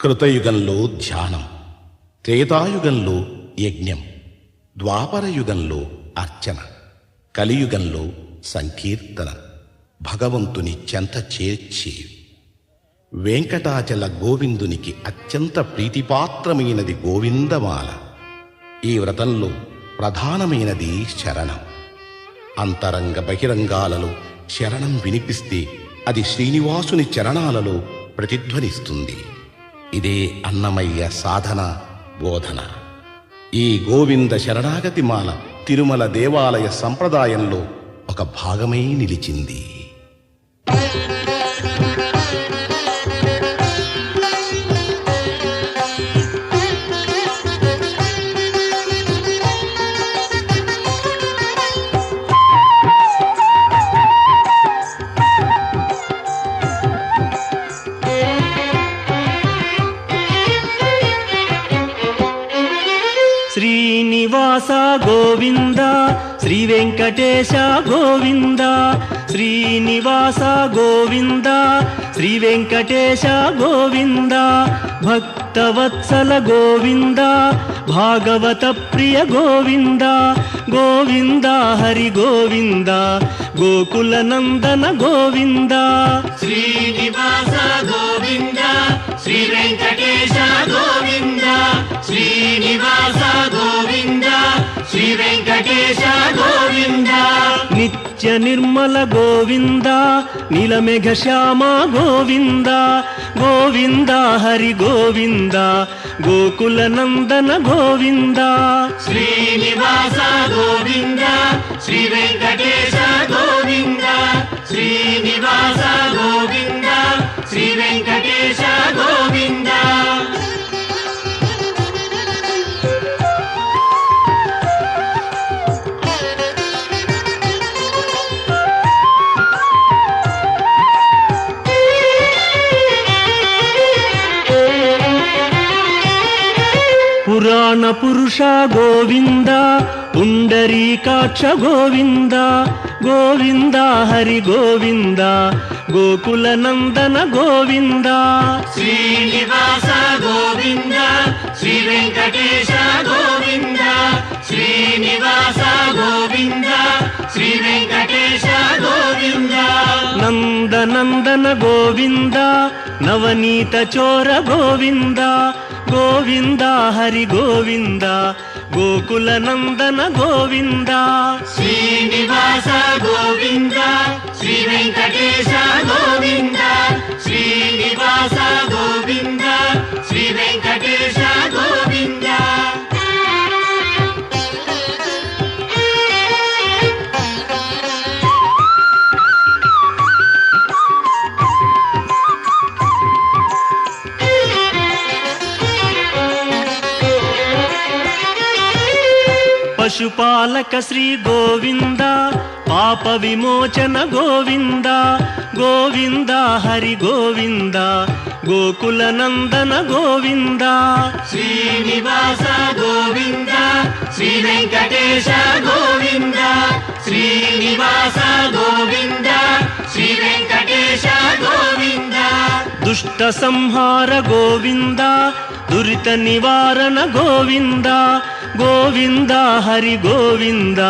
కృతయుగంలో ధ్యానం, త్రేతాయుగంలో యజ్ఞం, ద్వాపరయుగంలో అర్చన, కలియుగంలో సంకీర్తన, భగవంతుని చెంత చేర్చేవి. వెంకటాచల గోవిందునికి అత్యంత ప్రీతిపాత్రమైనది గోవిందమాల. ఈ వ్రతంలో ప్రధానమైనది శరణం. అంతరంగ బహిరంగాలలో శరణం వినిపిస్తే అది శ్రీనివాసుని చరణాలలో ప్రతిధ్వనిస్తుంది. ఇదే అన్నమయ్య సాధన బోధన. ఈ గోవింద శరణాగతి మాల తిరుమల దేవాలయ సంప్రదాయంలో ఒక భాగమై నిలిచింది. శ్రీనివాస గోవింద, శ్రీ వెంకటేశ గోవింద. శ్రీనివాస గోవింద, శ్రీ వెంకటేశ గోవింద. భక్తవత్సల గోవింద, భాగవత ప్రియ గోవింద. గోవింద హరి గోవింద, గోకుల నందన గోవింద. శ్రీనివాస గోవింద, శ్రీ వెంకటేశ గోవింద. శ్రీనివాస గోవింద, శ్రీ వెంకటేశ గోవింద. నిత్య నిర్మల గోవింద, నీలమేఘ శ్యామ గోవింద. గోవింద హరి గోవింద, గోకుల నందన గోవింద. శ్రీనివాస గోవింద, శ్రీ వెంకటేశ గోవింద. శ్రీనివాస గోవింద, శ్రీ వెంకటేశ గోవింద. పురాణ పురుష గోవింద, పుండరీకాక్ష గోవింద. గోవింద హరి గోవింద, గోకుల నందన గోవింద. శ్రీనివాస గోవింద, శ్రీ వెంకటేశ గోవింద. శ్రీనివాస గోవింద, శ్రీ వెంకటేశ గోవింద. నందనందన గోవింద, నవనీత చోర గోవింద. గోవింద హరి గోవింద, గోకుల నందన గోవింద. శ్రీనివాస గోవింద, శ్రీ వెంకటేశ గోవింద. శ్రీనివాస గోవింద, శ్రీ వెంకటేశ గోవింద. పశుపాలక శ్రీ గోవింద, పాప విమోచన గోవింద. గోవింద హరి గోవింద, గోకుల నందన గోవింద. శ్రీనివాస గోవింద, శ్రీ వెంకటేశ గోవింద. శ్రీనివాస గోవింద, శ్రీ వెంకటేశ గోవింద. దుష్ట సంహార గోవింద, దురిత నివారణ గోవింద. గోవింద హరి గోవింద,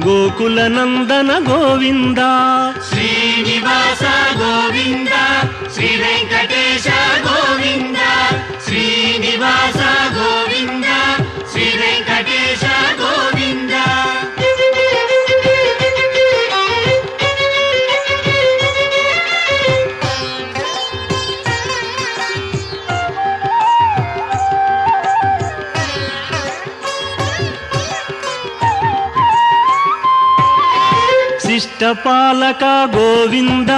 గోకుల నందన గోవింద. శ్రీనివాస గోవింద, శ్రీ వెంకటేశ గోవింద. శ్రీనివాస గోవింద, శ్రీ వెంకటేశ గోవింద. శిష్టపాలక గోవింద,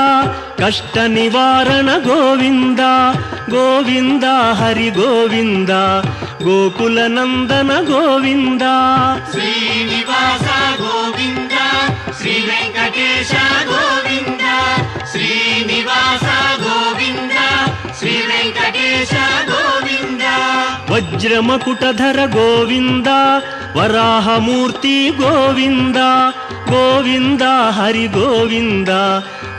కష్ట నివారణ గోవింద. గోవింద హరి గోవింద, గోకుల నందన గోవింద. శ్రీనివాస గోవింద, శ్రీ వెంకటేశ గోవింద. శ్రీనివాస గోవింద, శ్రీ వెంకటేశ గోవింద. వజ్రమకుటధర గోవింద, వరాహమూర్తి గోవింద. గోవింద హరి గోవింద,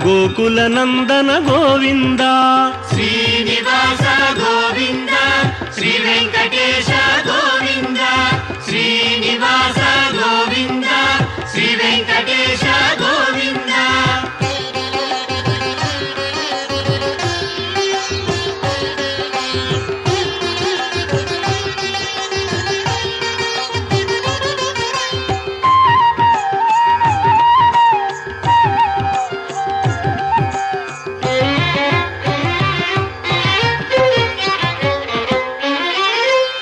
గోకుల నందన గోవింద. శ్రీనివాస గోవింద, శ్రీ వెంకటేశ గోవింద శ్రీనివాస గోవింద శ్రీ వెంకటేశ గోవింద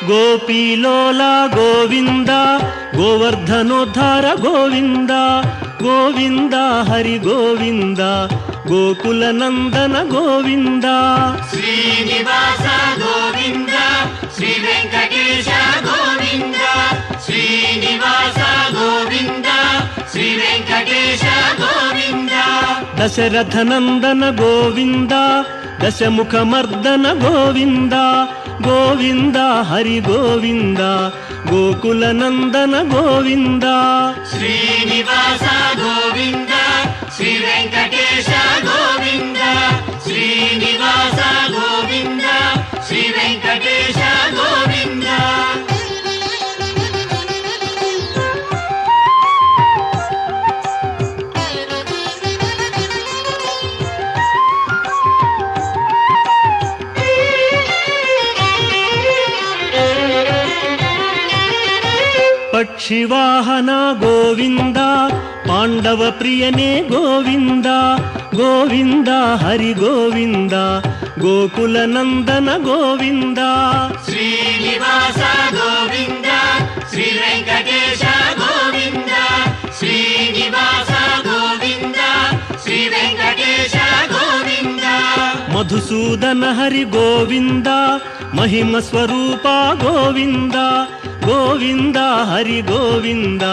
గోపీలోల గోవింద గోవర్ధనోద్ధార గోవింద గోవింద హరి గోవింద గోకుల నందన గోవింద శ్రీనివాస గోవింద శ్రీ వెంకటేశ గోవింద శ్రీనివాస గోవింద శ్రీ వెంకటేశ గోవింద దశరథ నందన గోవింద దశముఖమర్దన గోవింద గోవింద హరి గోవింద గోకుల నందన గోవింద శ్రీనివాస గోవింద శ్రీ వెంకటేశ గోవింద శ్రీనివాస గోవింద శ్రీ వెంకటేశ గోవింద పక్షివాహన గోవింద పాండవ ప్రియనే గోవింద గోవింద హరి గోవింద గోకుల నందన గోవింద శ్రీనివాస గోవింద శ్రీ వెంకటేశ గోవింద శ్రీనివాస గోవింద శ్రీ వెంకటేశ గోవింద మధుసూదన హరి గోవింద మహిమ స్వరూప గోవింద గోవింద హరి గోవింద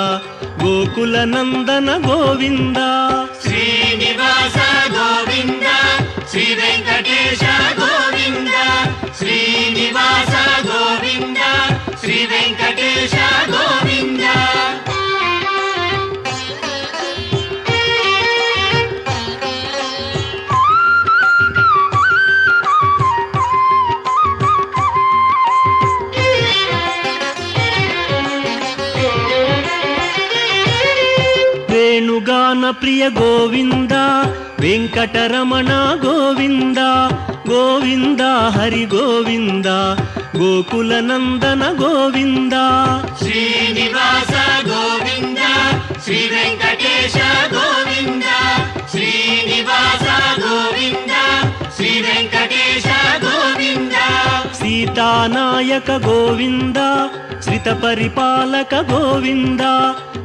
గోకుల నందన గోవింద శ్రీనివాస గోవింద శ్రీ వెంకటేశ గోవింద శ్రీనివాస గోవింద శ్రీ వెంకటేశ గోవింద వేణుగాన ప్రియ గోవింద వెంకటరమణ గోవింద గోవింద హరి గోవింద గోకుల నందన గోవింద శ్రీనివాస గోవింద శ్రీ వెంకటేశ గోవింద శ్రీనివాస గోవింద శ్రీ వెంకటేశ గోవింద సీతానాయక గోవింద శ్రిత పరిపాలక గోవింద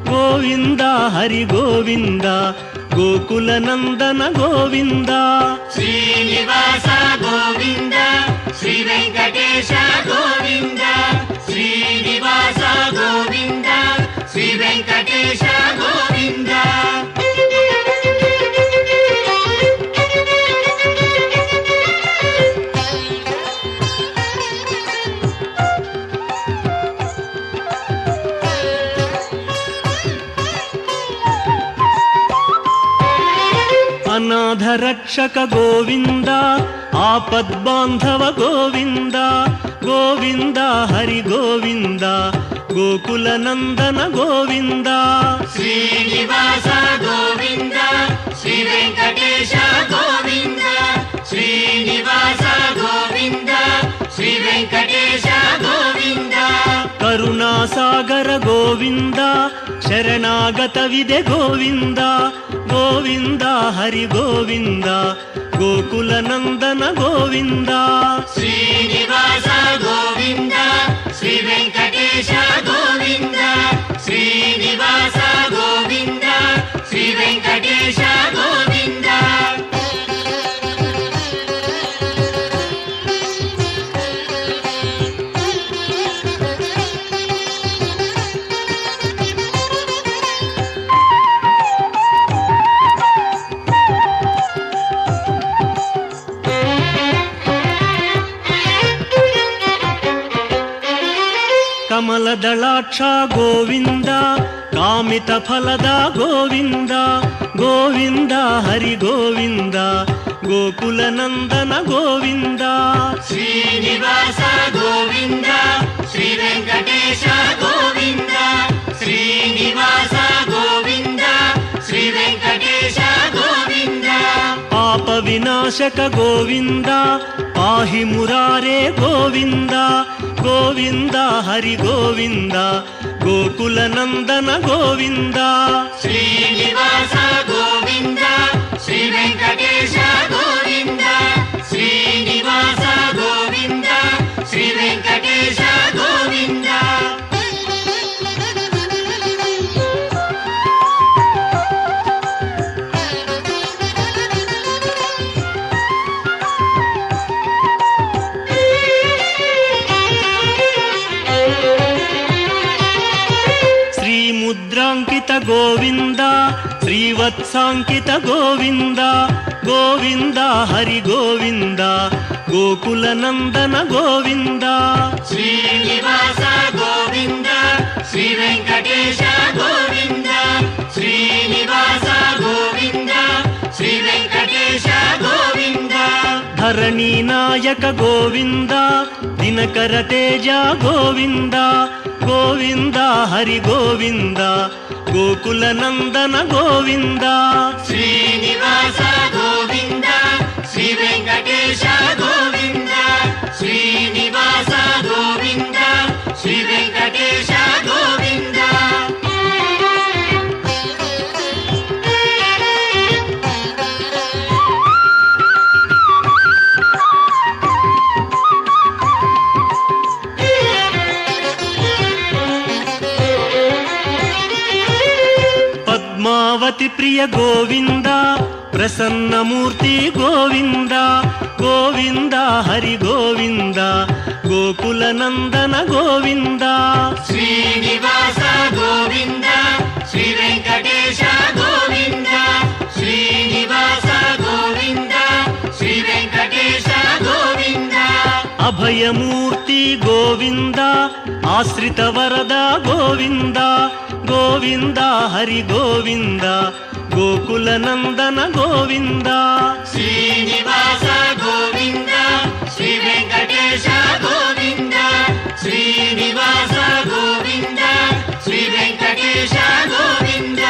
గోవింద హరి గోవింద గోకుల నందన గోవింద శ్రీనివాస గోవింద శ్రీ వెంకటేశ గోవింద శ్రీనివాస గోవింద శ్రీ వెంకటేశ గోవింద అనాథ రక్షక గోవింద ఆపద్బాంధవ గోవింద గోవింద హరి గోవింద గోకుల నందన గోవింద శ్రీనివాస గోవింద శ్రీ వెంకటేశ గోవింద శ్రీనివాస గోవింద శ్రీ వెంకటేశ గోవింద కరుణాసాగర గోవింద శరణాగత విదే గోవింద గోవింద హరి గోవింద గోకుల నందన గోవింద శ్రీనివాస గోవింద శ్రీ వెంకటేశ గోవింద శ్రీనివాస గోవింద శ్రీ వెంకటేశ గోవింద కమలదళాక్ష గోవింద ಕಾಮಿತ ಫಲದ ಗೋವಿಂದ ಗೋವಿಂದ ಹರಿ ಗೋವಿಂದ ಗೋಕುಲ ನಂದನ ಗೋವಿಂದ ಶ್ರೀನಿವಾಸ ಗೋವಿಂದ ಶ್ರೀ ವೆಂಕಟೇಶ ಗೋವಿಂದ ಶ್ರೀನಿವಾಸ ಗೋವಿಂದ ಶ್ರೀ ವೆಂಕಟೇಶ ಗೋವಿಂದ ಪಾಪ ವಿನಾಶಕ ಗೋವಿಂದ ಪಾಹಿ ಮುರಾರೇ ಗೋವಿಂದ ಗೋವಿಂದ ಹರಿ ಗೋವಿಂದ ಗೋಕುಲ ನಂದನ ಗೋವಿಂದ ಶ್ರೀನಿವಾಸ ಗೋವಿಂದ ಶ್ರೀ ವೆಂಕಟೇಶ ಗೋವಿಂದ ಶ್ರೀನಿವಾಸ ಗೋವಿಂದ ಶ್ರೀ ವೆಂಕಟೇಶ ಗೋವಿಂದ ಮುದ್ರಾಂಕಿತ ಗೋವಿಂದ ಶ್ರೀವತ್ಸಾಂಕಿತ ಗೋವಿಂದ ಗೋವಿಂದ ಹರಿ ಗೋವಿಂದ ಗೋಕುಲ ನಂದನ ಗೋವಿಂದ ಶ್ರೀನಿವಾಸ ಗೋವಿಂದ ಶ್ರೀ ವೆಂಕಟೇಶ ಗೋವಿಂದ ಶ್ರೀನಿವಾಸ ಗೋವಿಂದ ಶ್ರೀ ವೆಂಕಟೇಶ ಗೋವಿಂದ ಧರಣಿ ನಾಯಕ ಗೋವಿಂದ ದಿನಕರ ತೇಜ ಗೋವಿಂದ ಗೋವಿಂದ ಹರಿ ಗೋವಿಂದ ಗೋಕುಲ ನಂದನ ಗೋವಿಂದ ಶ್ರೀನಿವಾಸ ಗೋವಿಂದ ಶ್ರೀ ವೆಂಕಟೇಶ ಗೋವಿಂದ ಶ್ರೀನಿವಾಸ ಗೋವಿಂದ ಶ್ರೀ ವೆಂಕಟೇಶ ಗೋವಿಂದ ಪದ್ಮಾವತಿ ಪ್ರಿಯ ಗೋವಿಂದ ಪ್ರಸನ್ನ ಮೂರ್ತಿ ಗೋವಿಂದ ಗೋವಿಂದ ಹರಿ ಗೋವಿಂದ ಗೋಕುಲ ನಂದನ ಗೋವಿಂದ ಶ್ರೀನಿವಾಸ ಗೋವಿಂದ ಶ್ರೀ ವೆಂಕಟೇಶ ಗೋವಿಂದ ಶ್ರೀನಿವಾಸ ಗೋವಿಂದ ಶ್ರೀ ವೆಂಕಟೇಶ ಗೋವಿಂದ ಅಭಯ ಮೂರ್ತಿ ಗೋವಿಂದ ಆಶ್ರಿತ ವರದ ಗೋವಿಂದ ಗೋವಿಂದ ಹರಿ ಗೋವಿಂದ ಗೋಕುಲ ನಂದನ ಗೋವಿಂದ ಶ್ರೀನಿವಾಸ ಗೋವಿಂದ ಶ್ರೀ ವೆಂಕಟೇಶ ಗೋವಿಂದ ಶ್ರೀನಿವಾಸ ಗೋವಿಂದ ಶ್ರೀ ವೆಂಕಟೇಶ ಗೋವಿಂದ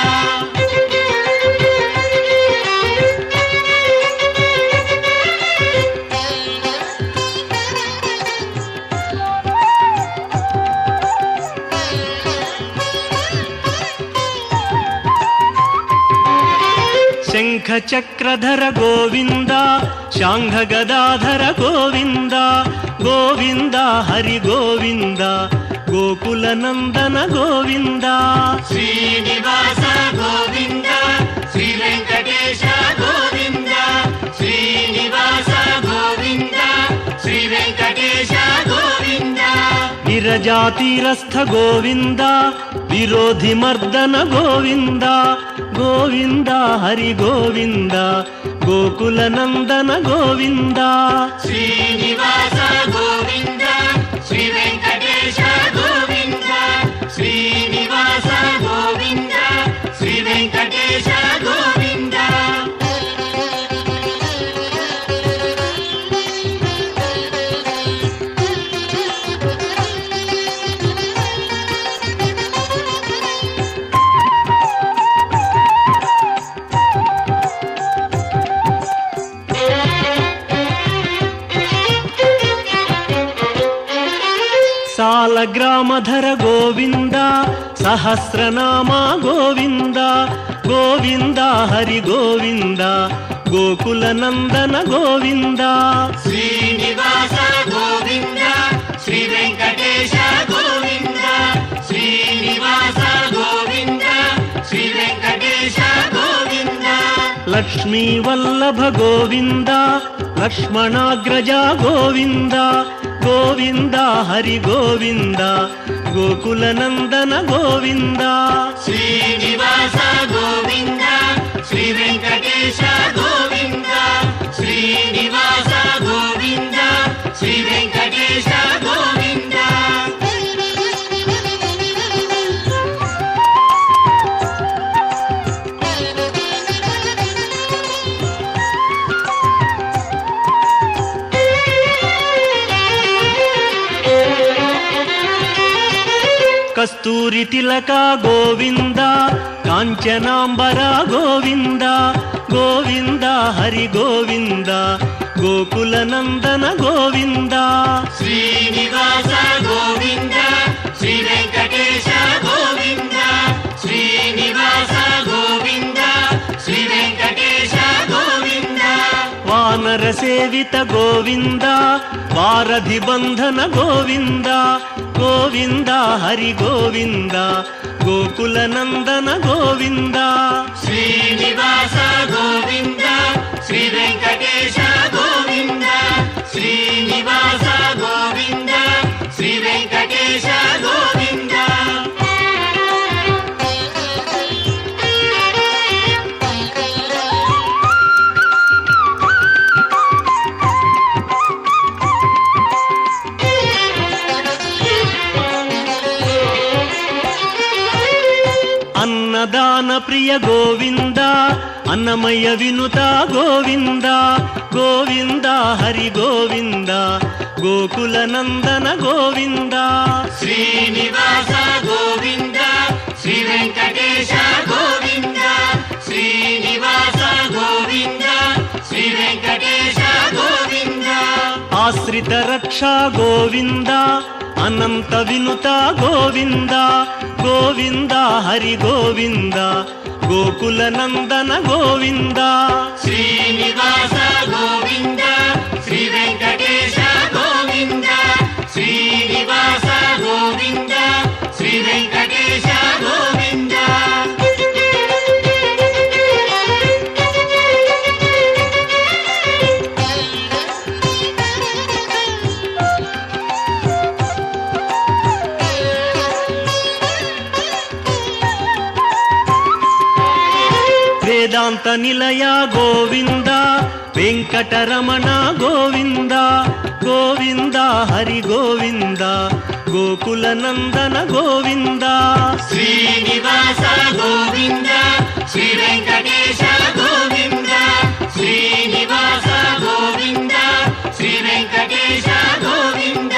ಶಂಖ ಚಕ್ರಧರ ಗೋವಿಂದ ಶಾಂಘ ಗದಾಧರ ಗೋವಿಂದ ಗೋವಿಂದ ಹರಿ ಗೋವಿಂದ ಗೋಕುಲ ನಂದನ ಗೋವಿಂದ ಶ್ರೀನಿವಾಸ ಗೋವಿಂದ ಶ್ರೀ ವೆಂಕಟೇಶ ಗೋವಿಂದ ಶ್ರೀನಿವಾಸ ಗೋವಿಂದ ಶ್ರೀ ವೆಂಕಟೇಶ ಗೋವಿಂದ ವಿರಜಾತಿರಸ್ಥ ಗೋವಿಂದ ವಿರೋಧಿ ಮರ್ದನ ಗೋವಿಂದ ಗೋವಿಂದ ಹರಿ ಗೋವಿಂದ ಗೋಕುಲ ನಂದನ ಗೋವಿಂದ ಶ್ರೀನಿವಾಸ ಗೋವಿಂದ ಶ್ರೀ ವೆಂಕಟೇಶ ಗೋವಿಂದ ಶ್ರೀನಿವಾಸ ಗೋವಿಂದ ಶ್ರೀ ವೆಂಕಟೇಶ ಗೋವಿಂದ ಸಾಲಗ್ರಾಮಧರ ಗೋವಿಂದ ಸಹಸ್ರನಾಮ ಗೋವಿಂದ ಗೋವಿಂದ ಹರಿ ಗೋವಿಂದ ಗೋಕುಲ ನಂದನ ಗೋವಿಂದ ಶ್ರೀನಿವಾಸ ಗೋವಿಂದ ಶ್ರೀ ವೆಂಕಟೇಶ ಗೋವಿಂದ ಶ್ರೀನಿವಾಸ ಗೋವಿಂದ ಶ್ರೀ ವೆಂಕಟೇಶ ಗೋವಿಂದ ಲಕ್ಷ್ಮೀ ವಲ್ಲಭ ಗೋವಿಂದ ಲಕ್ಷ್ಮಣಾಗ್ರಜ ಗೋವಿಂದ ಗೋವಿಂದ ಹರಿ ಗೋವಿಂದ ಗೋಕುಲ ನಂದನ ಗೋವಿಂದ ಶ್ರೀನಿವಾಸ ಗೋವಿಂದ ಶ್ರೀ ವೆಂಕಟೇಶ ಗೋವಿಂದ ಶ್ರೀನಿವಾಸ ಗೋವಿಂದ ಶ್ರೀ ವೆಂಕಟೇಶ ಗೋವಿಂದ కస్తూరి తిలక గోవింద కాంచనాంబర గోవింద గోవింద హరి గోవింద గోకుల నందన గోవింద శ్రీనివాస గోవింద శ్రీ వెంకటేశ గోవింద శ్రీనివాస గోవింద శ్రీ వెంకటేశ గోవింద వానర సేవిత గోవింద వారధి బంధన గోవింద గోవింద హరి గోవింద గోకుల నందన గోవింద శ్రీనివాస గోవింద శ్రీ వెంకటేశ గోవింద శ్రీనివాస గోవింద శ్రీ వెంకటేశ గోవింద అన్నదాన ప్రియ గోవింద అన్నమయ వినుత గోవింద గోవింద హరి గోవింద గోకుల నందన గోవింద శ్రీనివాస గోవింద శ్రీ వెంకటేశ గోవింద శ్రీనివాస గోవింద శ్రీ వెంకటేశ గోవింద ఆశ్రిత రక్షా గోవింద అనంత వినుత గోవింద గోవింద హరి గోవింద గోకుల నందన గోవింద శ్రీనివాస గోవింద శ్రీ వెంకటేశ గోవింద శ్రీనివాస గోవింద శ్రీ వెంకటేశ గోవింద వేదాంత నిలయ గోవింద వెంకటరమణ గోవింద గోవింద హరి గోవింద గోకుల నందన గోవింద శ్రీనివాస గోవింద శ్రీ వెంకటేశ గోవింద శ్రీనివాస గోవింద శ్రీ వెంకటేశ గోవింద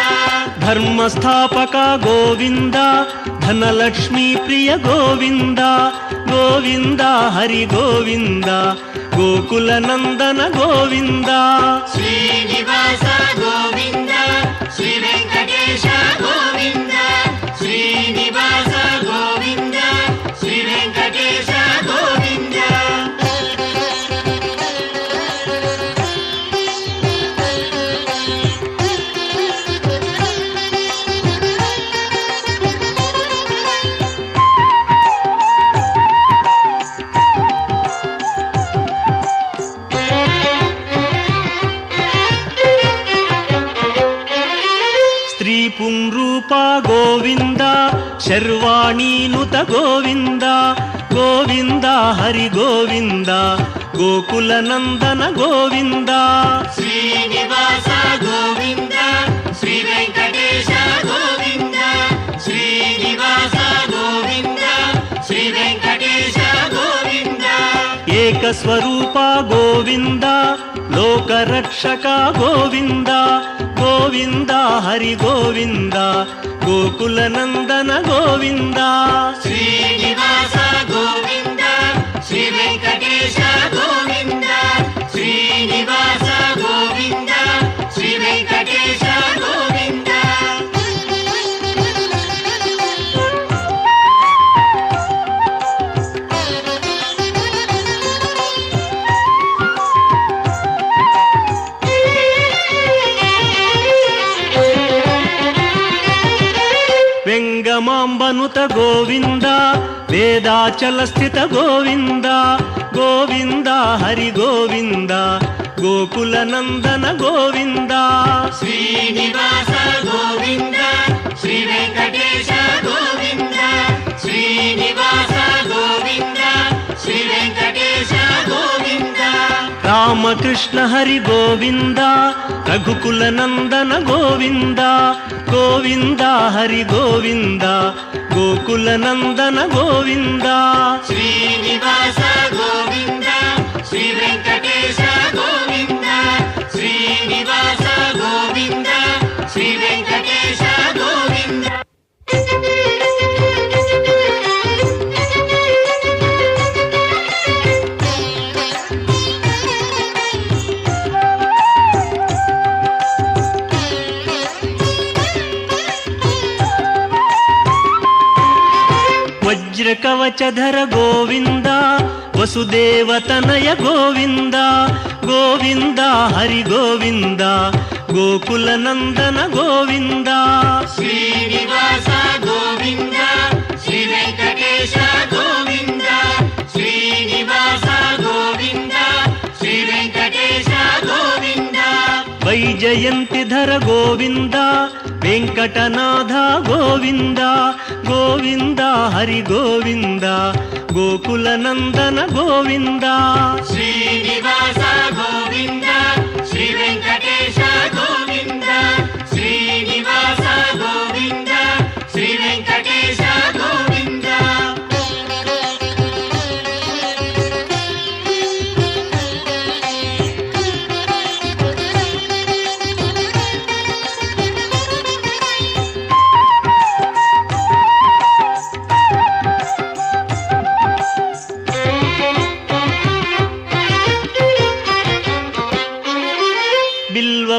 ధర్మస్థాపక గోవింద ధనలక్ష్మీ ప్రియ గోవింద గోవింద హరి గోవింద గోకుల నందన గోవింద శ్రీనివాస గోవింద శ్రీ వెంకటేశ గోవింద శ్రీనివాస గోవింద శ్రీ వెంకటేశ గోవింద స్త్రీ పుంరూప గోవింద శర్వాణీనుత గోవింద గోవింద హరి గోవింద గోకుల నందన గోవింద శ్రీనివాస గోవింద శ్రీ వెంకటేశ గోవింద శ్రీనివాస గోవింద శ్రీ వెంకటేశ గోవింద ఏకస్వరూప గోవింద లోకరక్షక గోవింద గోవింద హరి గోవింద గోకుల నందన గోవింద శ్రీనివాస గోవింద శ్రీ వెంకటేశ గోవింద శ్రీనివాస గోవింద శ్రీ వెంకటేశ గోవింద వెంగమాంబనుత గోవింద వేదాచల స్థిత గోవింద గోవింద హరి గోవింద గోకుల నందన గోవింద శ్రీనివాస గోవింద శ్రీ వెంకటేశ గోవింద శ్రీనివాస గోవింద శ్రీ వెంకటేశ గోవింద రామకృష్ణ హరి గోవింద రఘుకుల నందన గోవింద గోవింద హరి గోవింద గోకుల నందన గోవింద శ్రీనివాస గోవింద శ్రీ వెంకటేశ గోవింద శ్రీనివాస గోవింద శ్రీ వెంకటేశ గోవింద ಕವಚಧರ ಗೋವಿಂದ ವಸುದೇವತನಯ ಗೋವಿಂದ ಗೋವಿಂದ ಹರಿ ಗೋವಿಂದ ಗೋಕುಲ ನಂದನ ಗೋವಿಂದ ಶ್ರೀನಿವಾಸ ಗೋವಿಂದ ಶ್ರೀ ವೆಂಕಟೇಶ ಗೋವಿಂದ ಶ್ರೀನಿವಾಸ ಗೋವಿಂದ ಶ್ರೀ ವೆಂಕಟೇಶ ಗೋವಿಂದ ವೈಜಯಂತಿಧರ ಗೋವಿಂದ ವೆಂಕಟನಾಥ ಗೋವಿಂದ ಗೋವಿಂದ ಹರಿ ಗೋವಿಂದ ಗೋಕುಲ ನಂದನ ಗೋವಿಂದ ಶ್ರೀನಿವಾಸ ಗೋವಿಂದ ಶ್ರೀ ವೆಂಕಟೇಶ ಗೋವಿಂದ ಶ್ರೀನಿವಾಸ ಗೋವಿಂದ ಶ್ರೀ ವೆಂಕಟೇಶ ಗೋವಿಂದ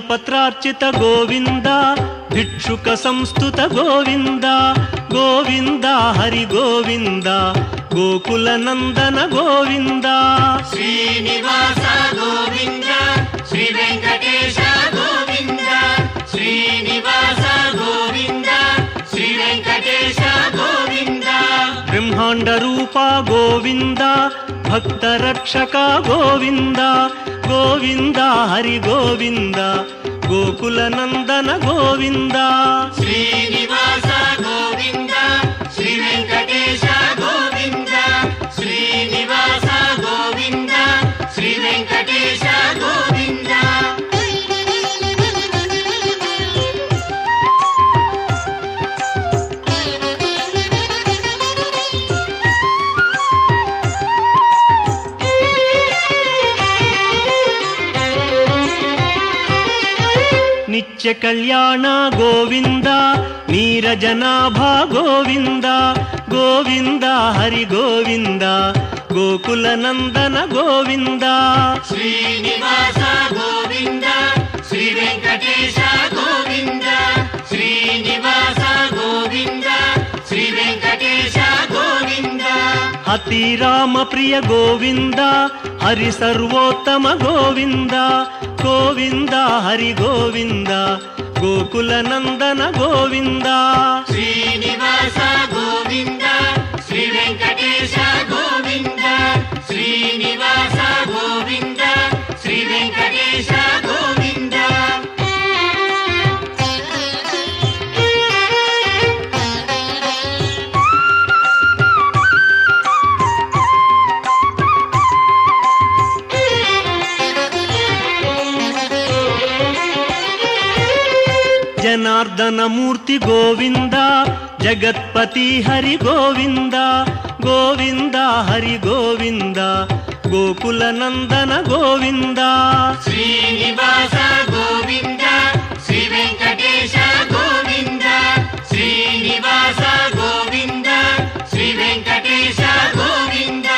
ಪತ್ರಾರ್ಚಿತ ಗೋವಿಂದ ಭಿಕ್ಷುಕ ಸಂಸ್ತುತ ಗೋವಿಂದ ಗೋವಿಂದ ಹರಿ ಗೋವಿಂದ ಗೋಕುಲ ನಂದನ ಗೋವಿಂದ ಶ್ರೀನಿವಾಸ ಗೋವಿಂದ ಶ್ರೀ ವೆಂಕಟೇಶ ಗೋವಿಂದ ಶ್ರೀನಿವಾಸ ಗೋವಿಂದ ಶ್ರೀ ವೆಂಕಟೇಶ ಗೋವಿಂದ ಬ್ರಹ್ಮಾಂಡ ರೂಪ ಗೋವಿಂದ ಭಕ್ತ ರಕ್ಷಕ ಗೋವಿಂದ ಗೋವಿಂದ ಹರಿ ಗೋವಿಂದ ಗೋಕುಲ ನಂದನ ಗೋವಿಂದ ಶ್ರೀನಿವಾಸ ಗೋವಿಂದ ಶ್ರೀ ವೆಂಕಟೇಶ ಗೋವಿಂದ ಶ್ರೀನಿವಾಸ ಗೋವಿಂದ ಶ್ರೀ ವೆಂಕಟೇಶ ಗೋವಿಂದ ನಿತ್ಯ ಕಲ್ಯಾಣ ಗೋವಿಂದ ನೀರಜನಾಭ ಗೋವಿಂದ ಗೋವಿಂದ ಹರಿ ಗೋವಿಂದ ಗೋಕುಲ ನಂದನ ಗೋವಿಂದ ಶ್ರೀನಿವಾಸ ಗೋವಿಂದ ಶ್ರೀ ವೆಂಕಟೇಶ ಗೋವಿಂದ ಶ್ರೀನಿವಾಸ ಗೋವಿಂದ ಶ್ರೀ ವೆಂಕಟೇಶ ಗೋವಿಂದ ಅತಿ ರಾಮ ಪ್ರಿಯ ಗೋವಿಂದ ಹರಿ ಸರ್ವೋತ್ತಮ ಗೋವಿಂದ ಗೋವಿಂದ ಹರಿ ಗೋವಿಂದ ಗೋಕುಲ ನಂದನ ಗೋವಿಂದ ಶ್ರೀನಿವಾಸ ಗೋವಿಂದ ಶ್ರೀ ವೆಂಕಟೇಶ ಗೋವಿಂದ ಶ್ರೀನಿವಾಸ ಗೋವಿಂದ ಶ್ರೀ ವೆಂಕಟೇಶ ಗೋವಿಂದ ಜನಾರ್ದನ ಮೂರ್ತಿ ಗೋವಿಂದ ಜಗತ್ಪತಿ ಹರಿ ಗೋವಿಂದ ಗೋವಿಂದ ಹರಿ ಗೋವಿಂದ ಗೋಕುಲ ನಂದನ ಗೋವಿಂದ ಶ್ರೀನಿವಾಸ ಗೋವಿಂದ ಶ್ರೀ ವೆಂಕಟೇಶ ಗೋವಿಂದ ಶ್ರೀನಿವಾಸ ಗೋವಿಂದ ಶ್ರೀ ವೆಂಕಟೇಶ ಗೋವಿಂದ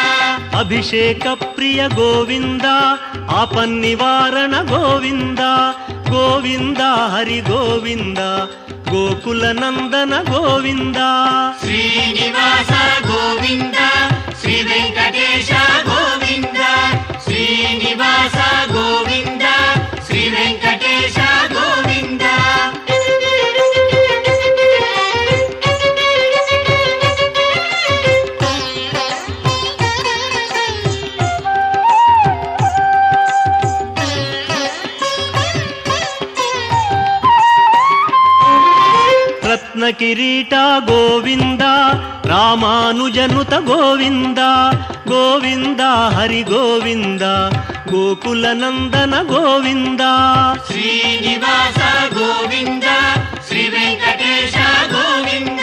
ಅಭಿಷೇಕ ಪ್ರಿಯ ಗೋವಿಂದ ಆಪನ್ನಿವಾರಣ ಗೋವಿಂದ ಗೋವಿಂದ ಹರಿ ಗೋವಿಂದ ಗೋಕುಲ ನಂದನ ಗೋವಿಂದ ಶ್ರೀನಿವಾಸ ಗೋವಿಂದ ಶ್ರೀ ವೆಂಕಟೇಶ ಗೋವಿಂದ ಶ್ರೀನಿವಾಸ ಗೋವಿಂದ ಶ್ರೀ ವೆಂಕಟೇಶ ಗೋವಿಂದ ರತ್ನ ಕಿರೀಟ ಗೋವಿಂದ ರಾಮಾನುಜನುತ ಗೋವಿಂದ ಗೋವಿಂದ ಹರಿ ಗೋವಿಂದ ಗೋಕುಲ ನಂದನ ಗೋವಿಂದ ಶ್ರೀನಿವಾಸ ಗೋವಿಂದ ಶ್ರೀ ವೆಂಕಟೇಶ ಗೋವಿಂದ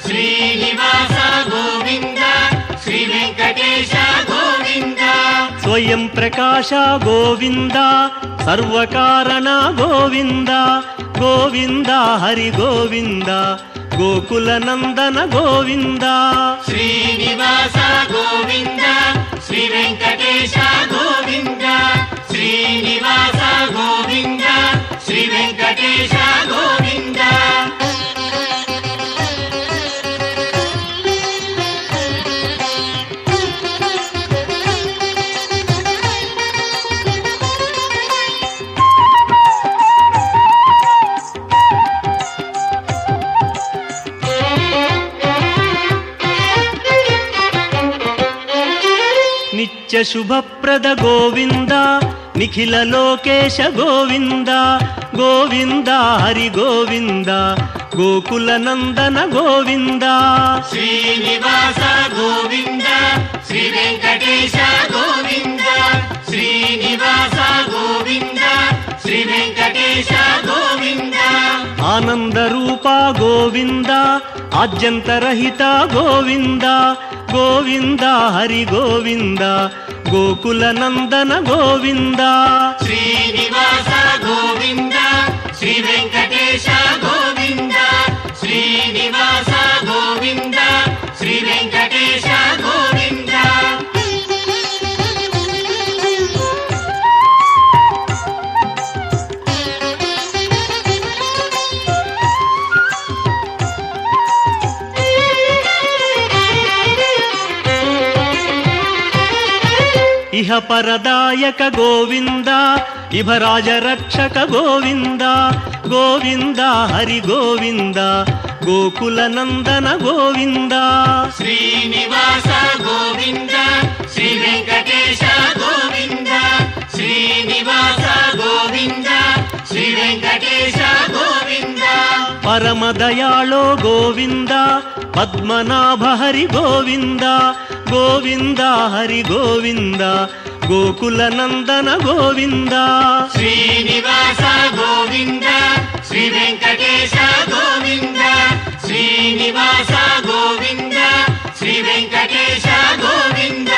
ಶ್ರೀನಿವಾಸ ಗೋವಿಂದ ಶ್ರೀ ವೆಂಕಟೇಶ ಗೋವಿಂದ ಸ್ವಯಂ ಪ್ರಕಾಶ ಗೋವಿಂದ ಸರ್ವಕಾರಣ ಗೋವಿಂದ ಗೋವಿಂದ ಹರಿ ಗೋವಿಂದ ಗೋಕುಲ ನಂದನ ಗೋವಿಂದ ಶ್ರೀನಿವಾಸ ಗೋವಿಂದ ಶ್ರೀ ವೆಂಕಟೇಶ ಗೋವಿಂದ ಶ್ರೀನಿವಾಸ ಗೋವಿಂದ ಶ್ರೀ ವೆಂಕಟೇಶ ಗೋವಿಂದ నిత్య శుభప్రద గోవింద నిఖిల లోకేశ గోవింద గోవింద హరి గోవింద గోకుల నందన గోవింద శ్రీనివాస గోవింద శ్రీ వెంకటేశ గోవింద శ్రీనివాస గోవింద శ్రీ వెంకటేశ గోవింద ఆనంద రూప గోవింద ఆద్యంతరహిత గోవింద గోవింద హరి గోవింద గోకుల నందన గోవింద శ్రీనివాస గోవింద శ్రీ వెంకటేశ గోవింద శ్రీనివాస గోవింద శ్రీ వెంకటేశ గోవింద ఇహ పరదాయక గోవింద ఇభరాజ రక్షక గోవింద గోవింద హరి గోవింద గోకుల నందన గోవింద శ్రీనివాస గోవింద శ్రీ వెంకటేశ గోవింద శ్రీనివాస గోవింద శ్రీ వెంకటేశ గోవింద పరమదయాళో గోవింద పద్మనాభ హరి గోవింద గోవింద హరి గోవింద గోకుల నందన గోవింద శ్రీనివాస గోవింద శ్రీ వెంకటేశ గోవింద శ్రీనివాస గోవింద శ్రీ వెంకటేశ గోవింద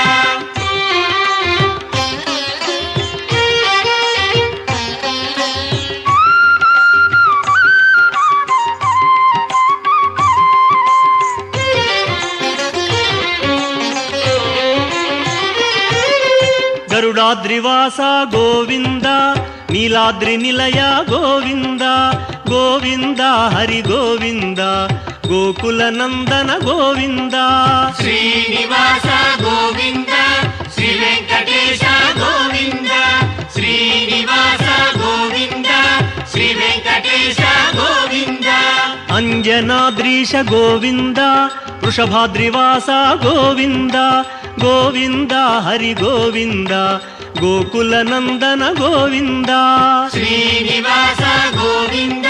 గరుడాద్రివాస గోవింద నీలాద్రి నిలయ గోవింద గోవింద హరి గోవింద గోకుల నందన గోవింద శ్రీనివాస గోవింద శ్రీ వెంకటేశ గోవింద శ్రీనివాస గోవింద శ్రీ వెంకటేశ గోవింద అంజనాద్రీశ గోవింద వృషభాద్రివాస గోవింద గోవింద హరి గోవింద గోకుల నందన గోవింద శ్రీనివాస గోవింద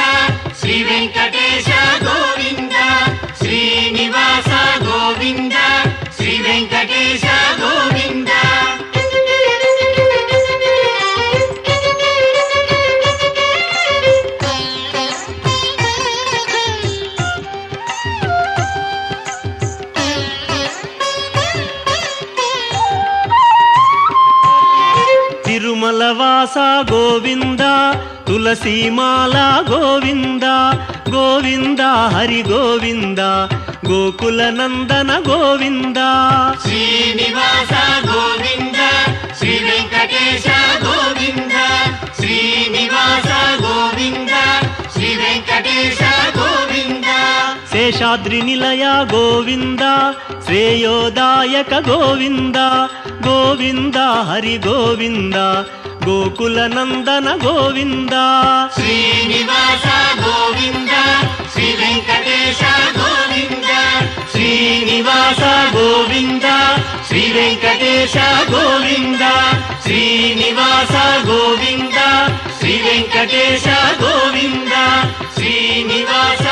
శ్రీ వెంకటేశ గోవింద శ్రీనివాస గోవింద శ్రీ వెంకటేశ గోవింద తిరుమలవాస గోవింద తులసీమాల గోవింద గోవింద హరి గోవింద గోకుల నందన గోవింద శ్రీనివాస గోవింద శ్రీ వెంకటేశ గోవింద శ్రీనివాస గోవింద శ్రీ వెంకటేశ గోవింద శేషాద్రి నిలయ గోవింద శ్రేయోదాయక గోవింద గోవింద హరి గోవింద గోకుల నందన గోవింద శ్రీనివాస గోవింద శ్రీ వెంకటేశ గోవింద శ్రీనివాస గోవింద శ్రీ వెంకటేశ గోవింద శ్రీనివాస గోవింద శ్రీ వెంకటేశ గోవింద శ్రీనివాస